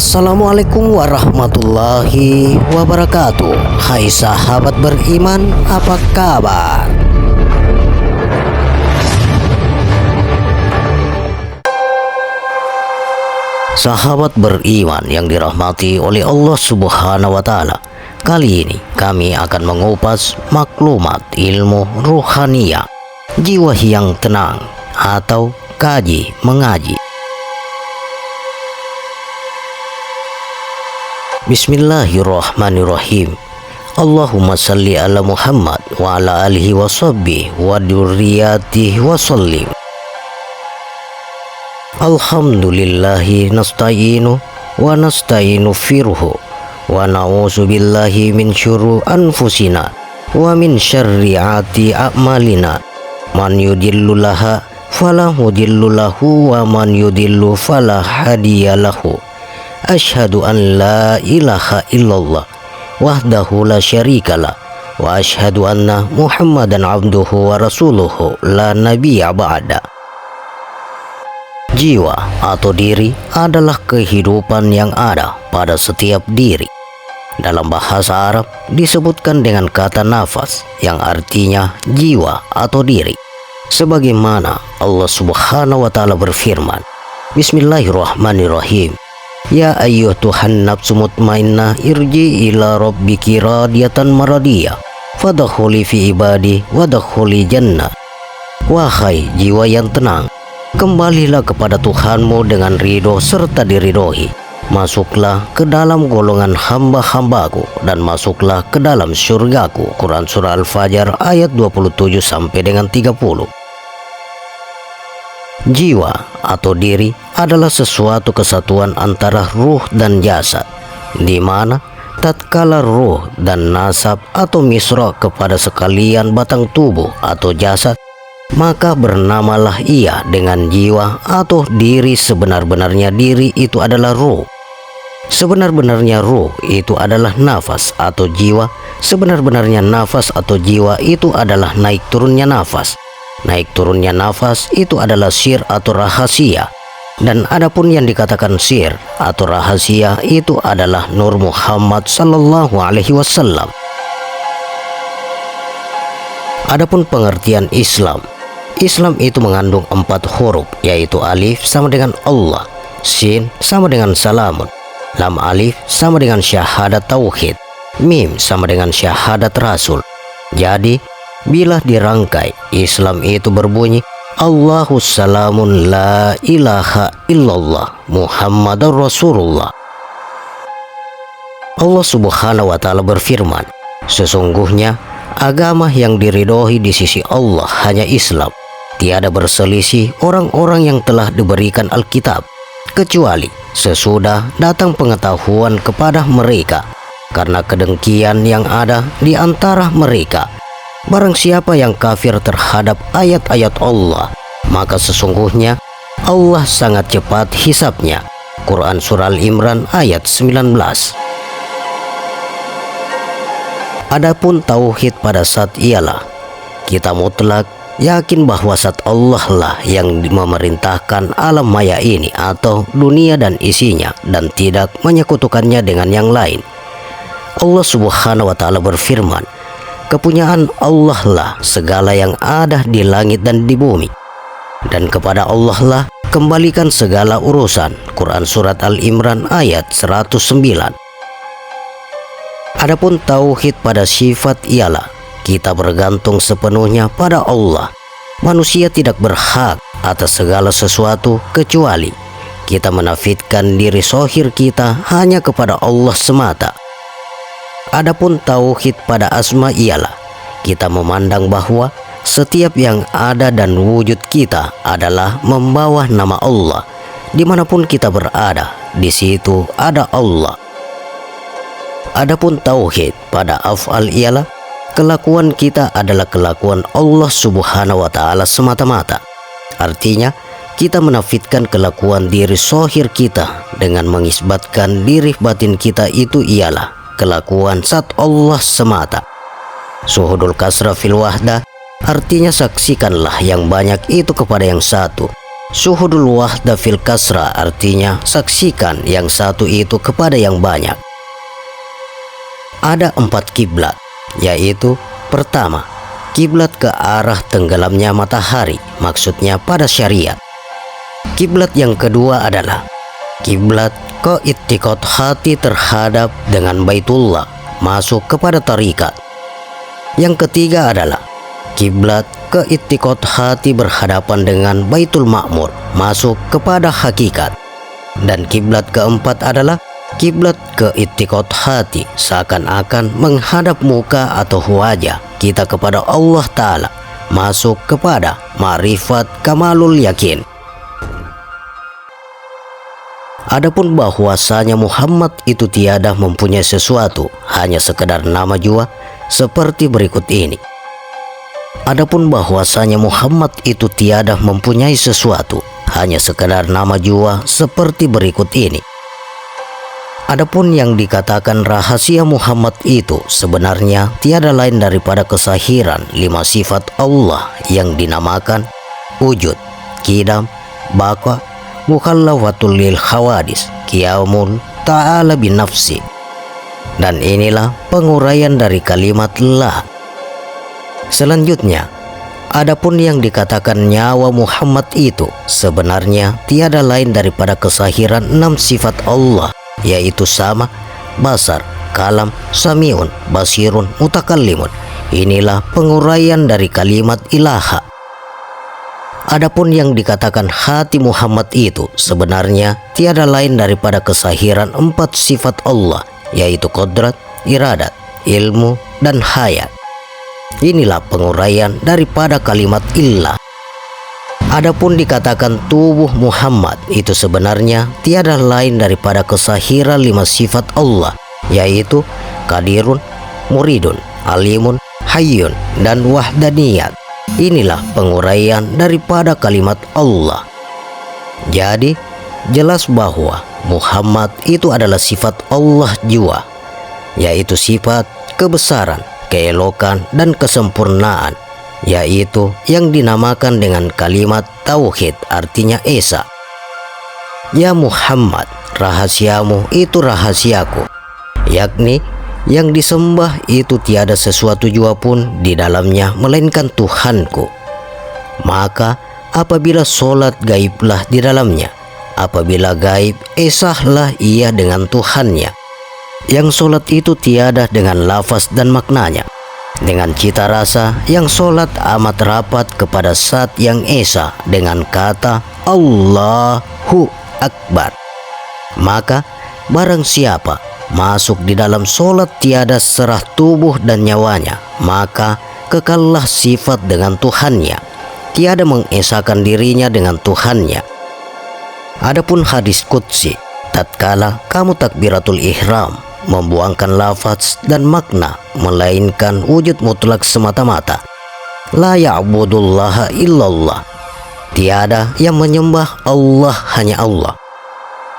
Assalamualaikum warahmatullahi wabarakatuh. Hai sahabat beriman, apa kabar? Sahabat beriman yang dirahmati oleh Allah Subhanahu wa Ta'ala, kali ini kami akan mengupas maklumat ilmu ruhaniyah, jiwa yang tenang atau kaji mengaji. Bismillahirrahmanirrahim. Allahumma salli ala Muhammad wa ala alihi wa sahbihi wa dzurriyyatihi wa sallim. Alhamdulillahi nasta'inu wa nasta'inu firhu wa na'udzu billahi min syururi anfusina wa min syarriati a'malina. Man yudillullaha fala mudillulahu wa man yudillu fala hadiyalahu. Asyhadu an la ilaha illallah wahdahu la syarikalah wa asyhadu anna Muhammadan abduhu wa rasuluhu la nabiyya ba'da. Jiwa atau diri adalah kehidupan yang ada pada setiap diri. Dalam bahasa Arab disebutkan dengan kata nafas yang artinya jiwa atau diri. Sebagaimana Allah Subhanahu wa Ta'ala berfirman, Bismillahirrahmanirrahim. Ya ayyuhan nafsu mutmainnah irji ila rabbiki radiyatan maradiyah fadkhuli fi ibadi wadkhuli jannah. Wahai jiwa yang tenang, kembalilah kepada Tuhanmu dengan ridho serta diridhoi. Masuklah ke dalam golongan hamba-hambaku dan masuklah ke dalam surgaku. Quran Surah Al-Fajr ayat 27 sampai dengan 30. Jiwa atau diri adalah sesuatu kesatuan antara ruh dan jasad, di mana tatkala ruh dan nasab atau misra kepada sekalian batang tubuh atau jasad, maka bernamalah ia dengan jiwa atau diri. Sebenar-benarnya diri itu adalah ruh. Sebenar-benarnya ruh itu adalah nafas atau jiwa. Sebenar-benarnya nafas atau jiwa itu adalah naik turunnya nafas. Naik turunnya nafas itu adalah sir atau rahasia. Dan adapun yang dikatakan sir atau rahasia itu adalah Nur Muhammad sallallahu alaihi wasallam. Adapun pengertian Islam, Islam itu mengandung 4 huruf, yaitu alif sama dengan Allah, sin sama dengan salamun, lam alif sama dengan syahadat tauhid, mim sama dengan syahadat rasul. Jadi bila dirangkai, Islam itu berbunyi Allahus salamun la ilaha illallah Muhammadur Rasulullah. Allah Subhanahu wa Ta'ala berfirman, sesungguhnya agama yang diridhoi di sisi Allah hanya Islam. Tiada berselisih orang-orang yang telah diberikan Alkitab, kecuali sesudah datang pengetahuan kepada mereka, karena kedengkian yang ada di antara mereka. Barang siapa yang kafir terhadap ayat-ayat Allah, maka sesungguhnya Allah sangat cepat hisabnya. Quran Surah Al-Imran ayat 19. Adapun tauhid pada zat ialah kita mutlak yakin bahwa zat Allah lah yang memerintahkan alam maya ini atau dunia dan isinya, dan tidak menyekutukannya dengan yang lain. Allah Subhanahu wa Ta'ala berfirman, kepunyaan Allah lah segala yang ada di langit dan di bumi, dan kepada Allah lah kembalikan segala urusan. Quran Surat Al-Imran ayat 109. Adapun tauhid pada sifat ialah kita bergantung sepenuhnya pada Allah. Manusia tidak berhak atas segala sesuatu kecuali kita menafidkan diri zahir kita hanya kepada Allah semata. Adapun tauhid pada asma ialah kita memandang bahwa setiap yang ada dan wujud kita adalah membawa nama Allah. Dimanapun kita berada, di situ ada Allah. Adapun tauhid pada af'al ialah kelakuan kita adalah kelakuan Allah Subhanahu wa Ta'ala semata-mata. Artinya kita menafidkan kelakuan diri zahir kita dengan mengisbatkan diri batin kita itu ialah kelakuan zat Allah semata. Suhudul kasra fil wahdah artinya saksikanlah yang banyak itu kepada yang satu. Syuhudul wahda fil kasra artinya saksikan yang satu itu kepada yang banyak. Ada 4 kiblat, yaitu pertama, kiblat ke arah tenggelamnya matahari, maksudnya pada syariat. Kiblat yang kedua adalah kiblat ke i'tiqad hati terhadap dengan Baitullah, masuk kepada tarikat. Yang ketiga adalah kiblat ke i'tiqad hati berhadapan dengan Baitul Ma'mur, masuk kepada hakikat. Dan kiblat keempat adalah kiblat ke i'tiqad hati seakan-akan menghadap muka atau wajah kita kepada Allah Ta'ala, masuk kepada ma'rifat kamalul yakin. Adapun bahwasanya Muhammad itu tiada mempunyai sesuatu, hanya sekedar nama jua, seperti berikut ini. Adapun bahwasanya Muhammad itu tiada mempunyai sesuatu, hanya sekedar nama jua, seperti berikut ini. Adapun yang dikatakan rahasia Muhammad itu sebenarnya tiada lain daripada kesahiran 5 sifat Allah yang dinamakan wujud, qidam, baqa, mukhallawatul lil hawadis, qiyamul ta'ala bin nafsi. Dan inilah penguraian dari kalimat la. Selanjutnya, adapun yang dikatakan nyawa Muhammad itu sebenarnya tiada lain daripada kesahiran 6 sifat Allah, yaitu sama, basar, kalam, samiun, basirun, mutakallimun. Inilah penguraian dari kalimat ilaha. Adapun yang dikatakan hati Muhammad itu sebenarnya tiada lain daripada kesahiran 4 sifat Allah, yaitu kodrat, iradat, ilmu, dan hayat. Inilah penguraian daripada kalimat illah. Adapun dikatakan tubuh Muhammad itu sebenarnya tiada lain daripada kesahiran 5 sifat Allah, yaitu qadirun, muridun, alimun, hayyun, dan wahdaniyat. Inilah penguraian daripada kalimat Allah. Jadi jelas bahwa Muhammad itu adalah sifat Allah jua, yaitu sifat kebesaran, keelokan, dan kesempurnaan, yaitu yang dinamakan dengan kalimat tauhid, artinya esa. Ya Muhammad, rahasiamu itu rahasiaku, yakni yang disembah itu tiada sesuatu jua pun di dalamnya melainkan Tuhanku. Maka apabila solat gaiblah di dalamnya, apabila gaib esahlah ia dengan Tuhannya. Yang solat itu tiada dengan lafaz dan maknanya, dengan cita rasa yang solat amat rapat kepada zat yang esa dengan kata Allahu Akbar. Maka barang siapa masuk di dalam solat tiada serah tubuh dan nyawanya, maka kekallah sifat dengan Tuhannya, tiada mengesakan dirinya dengan Tuhannya. Adapun hadis qudsi, tatkala kamu takbiratul ihram, membuangkan lafaz dan makna, melainkan wujud mutlak semata-mata. La ya'budullaha illallah, tiada yang menyembah Allah, hanya Allah.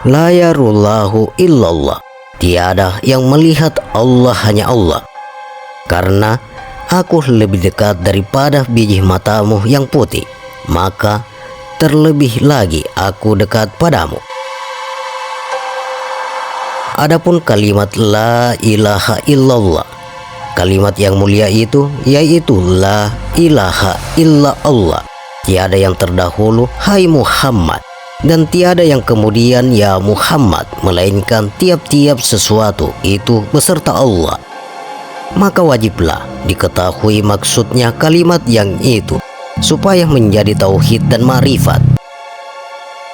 La yarullahu illallah, tiada yang melihat Allah, hanya Allah. Karena aku lebih dekat daripada biji matamu yang putih, maka terlebih lagi aku dekat padamu. Adapun kalimat la ilaha illallah, kalimat yang mulia itu yaitu la ilaha illa Allah, tiada yang terdahulu hai Muhammad, dan tiada yang kemudian ya Muhammad, melainkan tiap-tiap sesuatu itu beserta Allah. Maka wajiblah diketahui maksudnya kalimat yang itu, supaya menjadi tauhid dan ma'rifat.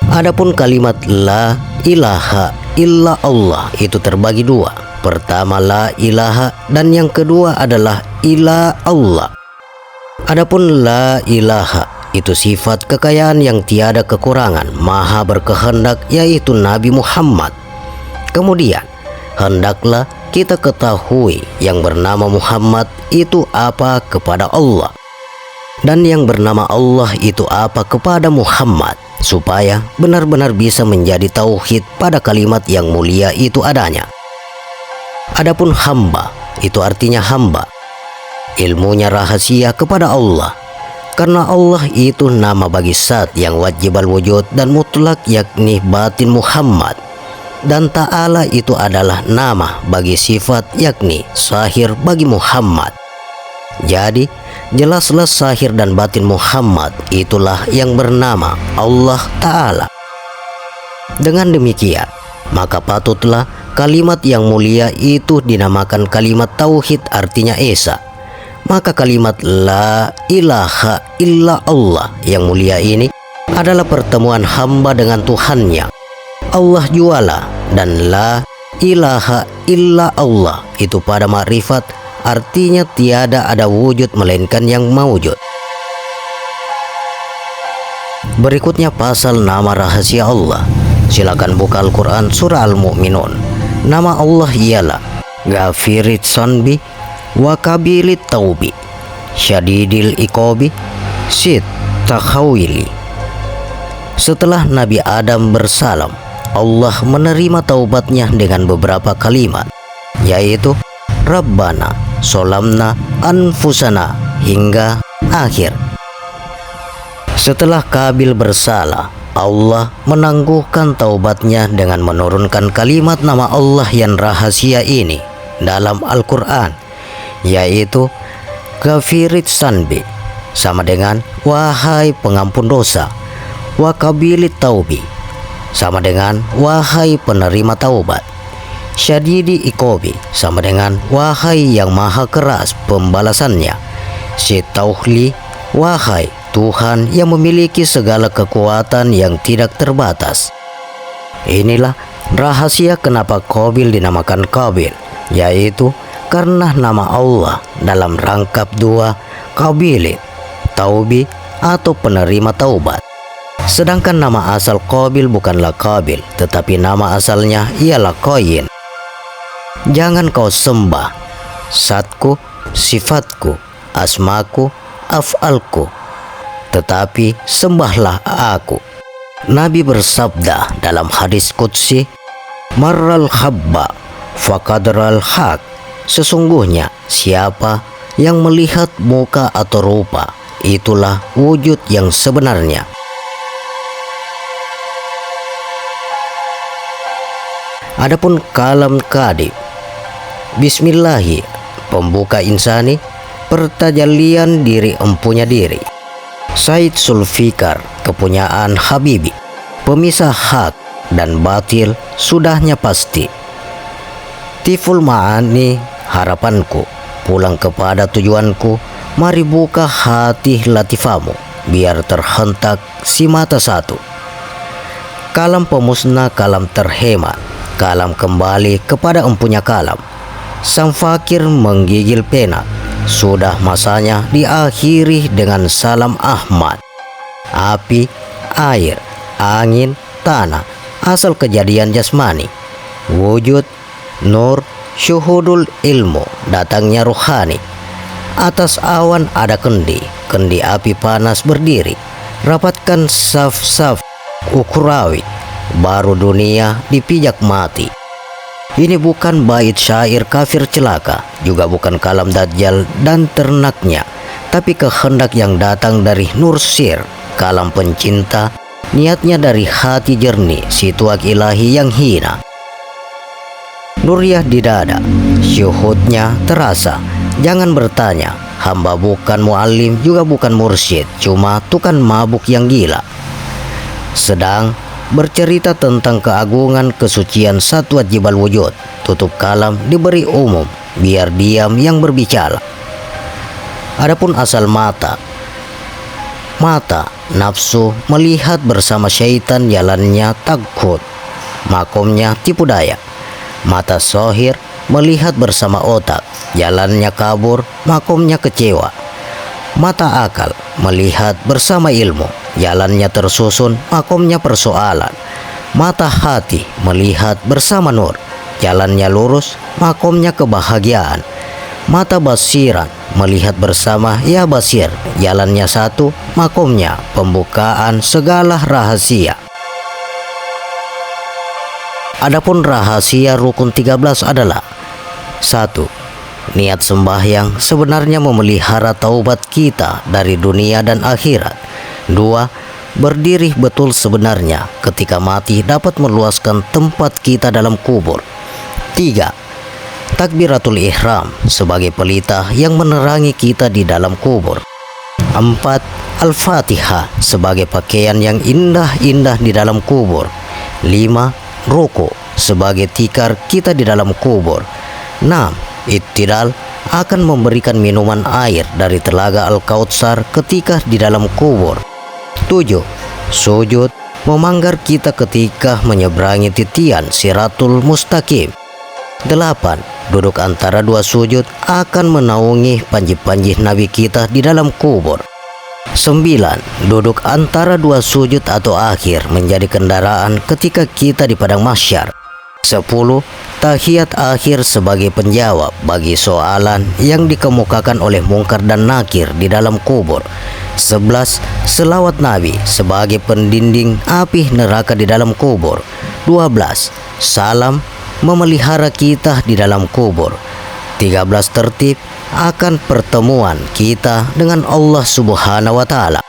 Adapun kalimat la ilaha illa Allah itu terbagi dua. Pertama la ilaha, dan yang kedua adalah ila Allah. Adapun la ilaha itu sifat kekayaan yang tiada kekurangan, maha berkehendak, yaitu Nabi Muhammad. Kemudian hendaklah kita ketahui yang bernama Muhammad itu apa kepada Allah, dan yang bernama Allah itu apa kepada Muhammad, supaya benar-benar bisa menjadi tauhid pada kalimat yang mulia itu adanya. Adapun hamba itu artinya hamba, ilmunya rahasia kepada Allah, Karena Allah itu nama bagi zat yang wajib al-wujud dan mutlak, yakni batin Muhammad. Dan Ta'ala itu adalah nama bagi sifat, yakni zahir bagi Muhammad. Jadi jelaslah zahir dan batin Muhammad itulah yang bernama Allah Ta'ala. Dengan demikian, maka patutlah kalimat yang mulia itu dinamakan kalimat tauhid, artinya esa. Maka kalimat la ilaha illa Allah yang mulia ini adalah pertemuan hamba dengan Tuhannya, Allah juala, dan la ilaha illa Allah itu pada makrifat, artinya tiada ada wujud melainkan yang mawujud. Berikutnya pasal nama rahasia Allah. Silakan buka Al-Quran surah Al-Mu'minun. Nama Allah ialah Ghafirit Sanbi wa Kabilit Taubi Syadidil Ikobi Sid Takhawili. Setelah Nabi Adam bersalam, Allah menerima taubatnya dengan beberapa kalimat, yaitu Rabbana Solamna Anfusana hingga akhir. Setelah Kabil bersalah, Allah menangguhkan taubatnya dengan menurunkan kalimat nama Allah yang rahasia ini dalam Al-Quran, yaitu Ghafirit Sanbi sama dengan wahai pengampun dosa, wa Kabilit Taubi sama dengan wahai penerima taubat, Syadidi Ikobi sama dengan wahai yang maha keras pembalasannya, Sitauhli wahai Tuhan yang memiliki segala kekuatan yang tidak terbatas. Inilah rahasia kenapa Qabil dinamakan Qabil, yaitu karena nama Allah dalam rangkap dua, Qabilit, Taubi atau penerima taubat. Sedangkan nama asal Qabil bukanlah Qabil, tetapi nama asalnya ialah Qayin. Jangan kau sembah zatku, sifatku, asmaku, af'alku, tetapi sembahlah aku. Nabi bersabda dalam hadis qudsi, Marral habba faqadral haq. Sesungguhnya siapa yang melihat muka atau rupa, itulah wujud yang sebenarnya. Adapun kalam kadib, Bismillahi, pembuka insani, pertajalian diri empunya diri. Said Sulfikar, kepunyaan Habibi, pemisah hak dan batil, sudahnya pasti. Tiful Ma'ani, harapanku, pulang kepada tujuanku, mari buka hati latifamu, biar terhentak si mata satu. Kalam pemusnah, kalam terhemat, kalam kembali kepada empunya kalam. Sang fakir menggigil pena, sudah masanya diakhiri dengan salam Ahmad. Api, air, angin, tanah, asal kejadian jasmani. Wujud, nur, syuhudul ilmu, datangnya ruhani. Atas awan ada kendi, kendi api panas berdiri. Rapatkan saf-saf ukurawi, baru dunia dipijak mati. Ini bukan bait syair kafir celaka, juga bukan kalam dajjal dan ternaknya, tapi kehendak yang datang dari Nur Sir, kalam pencinta, niatnya dari hati jernih, si tuak ilahi yang hina. Nuriyah di dada, syuhudnya terasa. Jangan bertanya, hamba bukan muallim, juga bukan mursyid, cuma tukang mabuk yang gila. Sedang bercerita tentang keagungan kesucian satu wajibal wujud, tutup kalam diberi umum, biar diam yang berbicara. Adapun asal mata, mata nafsu melihat bersama syaitan, jalannya takut, makomnya tipu daya. Mata sohir melihat bersama otak, jalannya kabur, makomnya kecewa. Mata akal melihat bersama ilmu, jalannya tersusun, makomnya persoalan. Mata hati melihat bersama nur, jalannya lurus, makomnya kebahagiaan. Mata basiran melihat bersama ya basir, jalannya satu, makomnya pembukaan segala rahasia. Adapun rahasia rukun 13 adalah 1. niat sembahyang sebenarnya memelihara taubat kita dari dunia dan akhirat. 2. Berdiri betul sebenarnya ketika mati dapat meluaskan tempat kita dalam kubur. 3. Takbiratul ihram sebagai pelita yang menerangi kita di dalam kubur. 4. Al-Fatihah sebagai pakaian yang indah-indah di dalam kubur. 5. Ruku sebagai tikar kita di dalam kubur. 6. Ittidal akan memberikan minuman air dari telaga Al-Kautsar ketika di dalam kubur. 7. Sujud memanggar kita ketika menyeberangi titian Siratul Mustaqim. 8. Duduk antara dua sujud akan menaungi panji-panji Nabi kita di dalam kubur. 9. Duduk antara dua sujud atau akhir menjadi kendaraan ketika kita di padang mahsyar. 10. Tahiyat akhir sebagai penjawab bagi soalan yang dikemukakan oleh Mungkar dan Nakir di dalam kubur. 11. Selawat Nabi sebagai pendinding api neraka di dalam kubur. 12. Salam memelihara kita di dalam kubur. 13. Tertib akan pertemuan kita dengan Allah Subhanahu wa Ta'ala.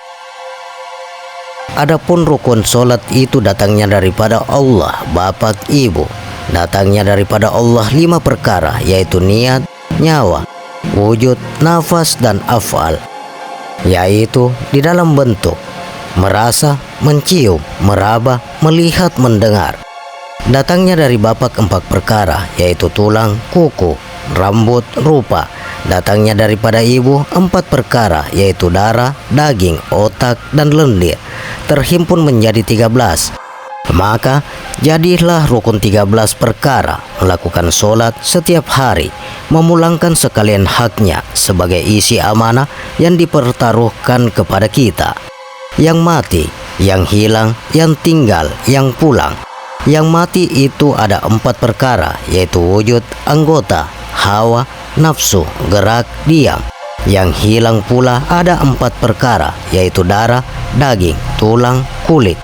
Adapun rukun solat itu datangnya daripada Allah Bapa Ibu. Datangnya daripada Allah 5 perkara, yaitu niat, nyawa, wujud, nafas, dan afal, yaitu di dalam bentuk merasa, mencium, meraba, melihat, mendengar. Datangnya dari Bapak 4 perkara, yaitu tulang, kuku, rambut, rupa. Datangnya daripada Ibu 4 perkara, yaitu darah, daging, otak, dan lendir, terhimpun menjadi 13. Maka jadilah rukun 13 perkara, melakukan solat setiap hari, memulangkan sekalian haknya sebagai isi amanah yang dipertaruhkan kepada kita. Yang mati, yang hilang, yang tinggal, yang pulang. Yang mati itu ada 4 perkara, yaitu wujud, anggota, hawa, nafsu, gerak, diam. Yang hilang pula ada 4 perkara, yaitu darah, daging, tulang, kulit.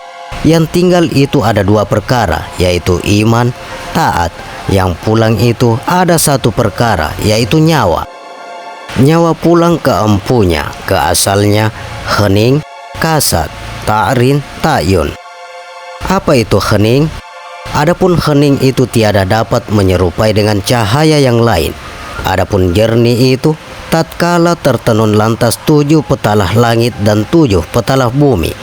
Yang tinggal itu ada 2 perkara, yaitu iman, taat. Yang pulang itu ada 1 perkara, yaitu nyawa. Nyawa pulang ke empunya, ke asalnya, hening, kasat, ta'rin, ta'yun. Apa itu hening? Adapun hening itu tiada dapat menyerupai dengan cahaya yang lain. Adapun jernih itu tatkala tertenun lantas 7 petalah langit dan 7 petalah bumi.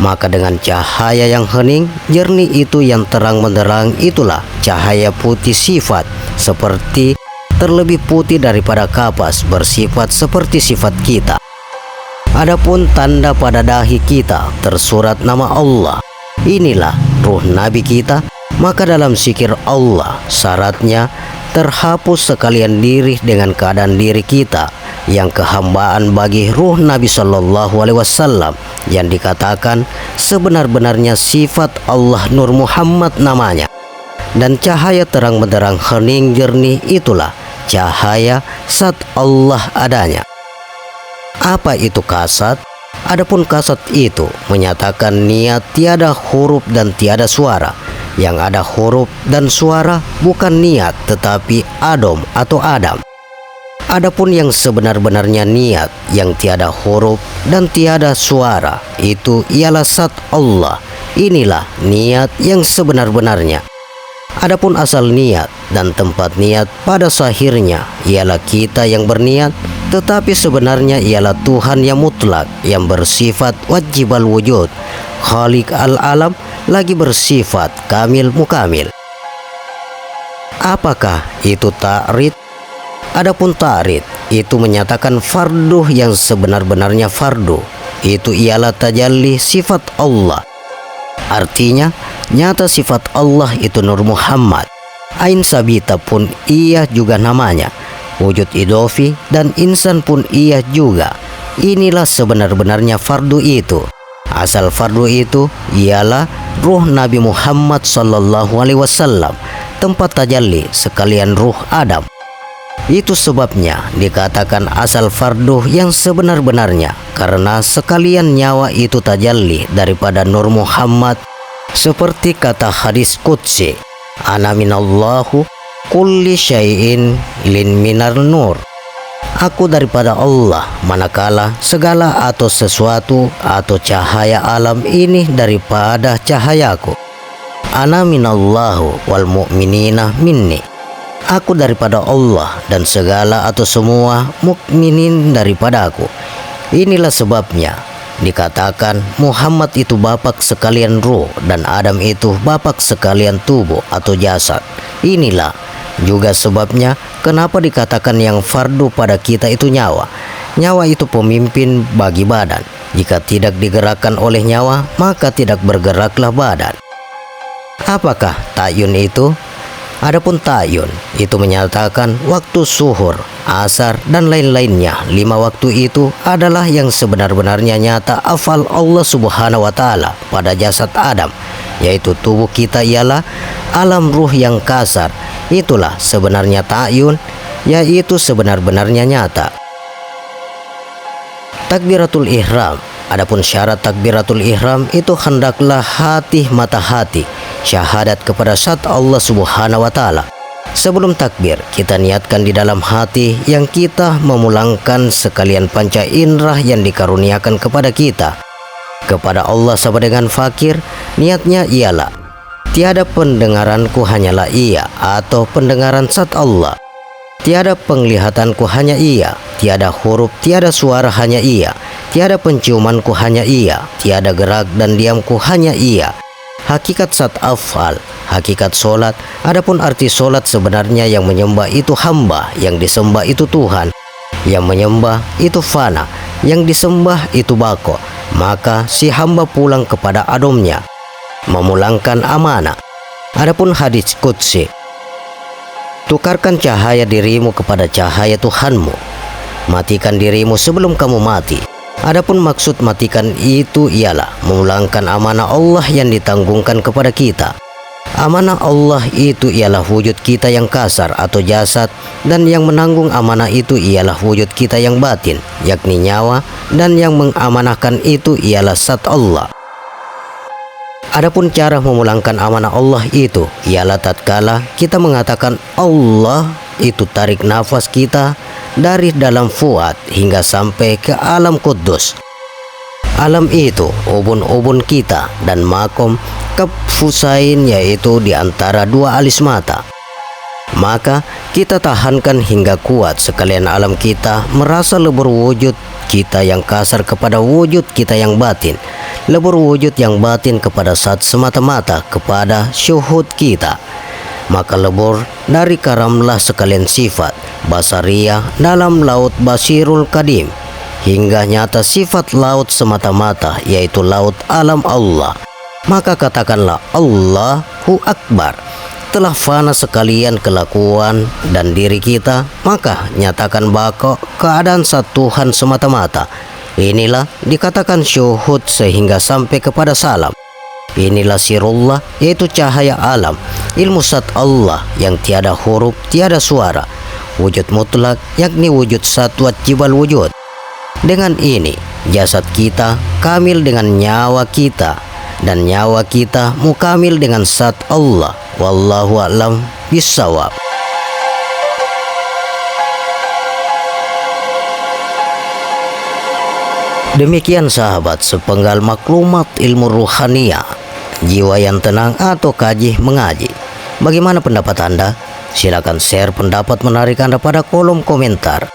Maka dengan cahaya yang hening, jernih itu yang terang menderang, itulah cahaya putih sifat, seperti terlebih putih daripada kapas, bersifat seperti sifat kita. Adapun tanda pada dahi kita tersurat nama Allah, inilah ruh Nabi kita. Maka dalam zikir Allah syaratnya terhapus sekalian diri dengan keadaan diri kita yang kehambaan bagi ruh Nabi Shallallahu Alaihi Wasallam yang dikatakan sebenar-benarnya sifat Allah Nur Muhammad namanya. Dan cahaya terang benderang hening jernih itulah cahaya zat Allah adanya. Apa itu kasat? Adapun kasat itu menyatakan niat tiada huruf dan tiada suara. Yang ada huruf dan suara bukan niat tetapi adom atau adam. Adapun yang sebenar-benarnya niat yang tiada huruf dan tiada suara itu ialah zat Allah. Inilah niat yang sebenar-benarnya. Adapun asal niat dan tempat niat pada zahirnya ialah kita yang berniat, tetapi sebenarnya ialah Tuhan yang mutlak yang bersifat wajibal wujud, khaliq al-alam, lagi bersifat kamil mukamil. Apakah itu ta'rid? Adapun ta'rid itu menyatakan fardu yang sebenar-benarnya fardu. Itu ialah tajalli sifat Allah. Artinya nyata sifat Allah itu Nur Muhammad. Ain sabita pun ia juga namanya. Wujud idofi dan insan pun ia juga. Inilah sebenar-benarnya fardu itu. Asal fardu itu ialah ruh Nabi Muhammad Sallallahu Alaihi Wasallam, tempat tajalli sekalian ruh Adam. Itu sebabnya dikatakan asal fardu yang sebenar-benarnya, karena sekalian nyawa itu tajalli daripada Nur Muhammad, seperti kata hadis qudsi, ana minallahu kulli syai'in lin minar nur. Aku daripada Allah, manakala segala atau sesuatu atau cahaya alam ini daripada cahayaku. Ana minallahu wal mu'minina minni. Aku daripada Allah dan segala atau semua mukminin daripada aku. Inilah sebabnya dikatakan Muhammad itu bapak sekalian ruh dan Adam itu bapak sekalian tubuh atau jasad. Inilah juga sebabnya kenapa dikatakan yang fardu pada kita itu nyawa. Nyawa itu pemimpin bagi badan. Jika tidak digerakkan oleh nyawa, maka tidak bergeraklah badan. Apakah ta'yun itu? Adapun ta'yun itu menyatakan waktu zuhur, asar, dan lain-lainnya. 5 waktu itu adalah yang sebenar-benarnya nyata afal Allah Subhanahu wa Ta'ala pada jasad Adam, yaitu tubuh kita ialah alam ruh yang kasar. Itulah sebenarnya ta'yun, yaitu sebenar-benarnya nyata. Takbiratul ihram. Adapun syarat takbiratul ihram itu hendaklah hati mata hati syahadat kepada zat Allah Subhanahu wa Ta'ala. Sebelum takbir, kita niatkan di dalam hati yang kita memulangkan sekalian panca indera yang dikaruniakan kepada kita kepada Allah sama dengan fakir. Niatnya ialah tiada pendengaranku hanyalah Ia atau pendengaran zat Allah. Tiada penglihatanku hanya Ia, tiada huruf, tiada suara hanya Ia, tiada penciumanku hanya Ia, tiada gerak dan diamku hanya Ia. Hakikat zat afal, hakikat solat. Adapun arti solat sebenarnya yang menyembah itu hamba, yang disembah itu Tuhan, yang menyembah itu fana, yang disembah itu bako. Maka si hamba pulang kepada Adomnya, memulangkan amanah. Adapun hadis qudsi, tukarkan cahaya dirimu kepada cahaya Tuhanmu. Matikan dirimu sebelum kamu mati. Adapun maksud matikan itu ialah memulangkan amanah Allah yang ditanggungkan kepada kita. Amanah Allah itu ialah wujud kita yang kasar atau jasad, dan yang menanggung amanah itu ialah wujud kita yang batin, yakni nyawa, dan yang mengamanahkan itu ialah zat Allah. Adapun cara memulangkan amanah Allah itu ialah tatkala kita mengatakan Allah, itu tarik nafas kita dari dalam fuad hingga sampai ke alam kudus. Alam itu ubun-ubun kita dan makom kefusain, yaitu di antara dua alis mata. Maka kita tahankan hingga kuat sekalian alam kita merasa lebur wujud kita yang kasar kepada wujud kita yang batin, lebur wujud yang batin kepada zat semata-mata kepada syuhud kita. Maka lebur dari karamlah sekalian sifat basariyah dalam laut basirul kadim hingga nyata sifat laut semata-mata, yaitu laut alam Allah. Maka katakanlah Allahu Akbar. Telah fana sekalian kelakuan dan diri kita, maka nyatakan bako keadaan satu Tuhan semata-mata. Inilah dikatakan syuhud sehingga sampai kepada salam. Inilah sirullah, yaitu cahaya alam, ilmu zat Allah yang tiada huruf, tiada suara, wujud mutlak, yakni wujud satwat jibal wujud. Dengan ini jasad kita kamil dengan nyawa kita, dan nyawa kita mukamil dengan zat Allah. Wallahu a'lam bissawab. Demikian sahabat sepenggal maklumat ilmu ruhaniyah, jiwa yang tenang atau kaji mengaji. Bagaimana pendapat Anda? Silakan share pendapat menarik Anda pada kolom komentar.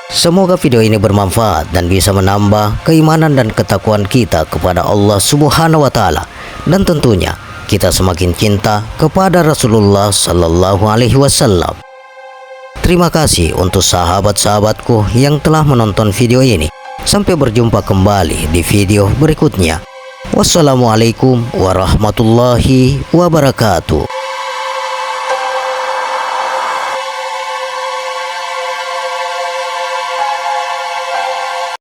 Semoga video ini bermanfaat dan bisa menambah keimanan dan ketakwaan kita kepada Allah Subhanahu wa Ta'ala, dan tentunya kita semakin cinta kepada Rasulullah Sallallahu Alaihi Wasallam. Terima kasih untuk sahabat-sahabatku yang telah menonton video ini. Sampai berjumpa kembali di video berikutnya. Wassalamualaikum warahmatullahi wabarakatuh.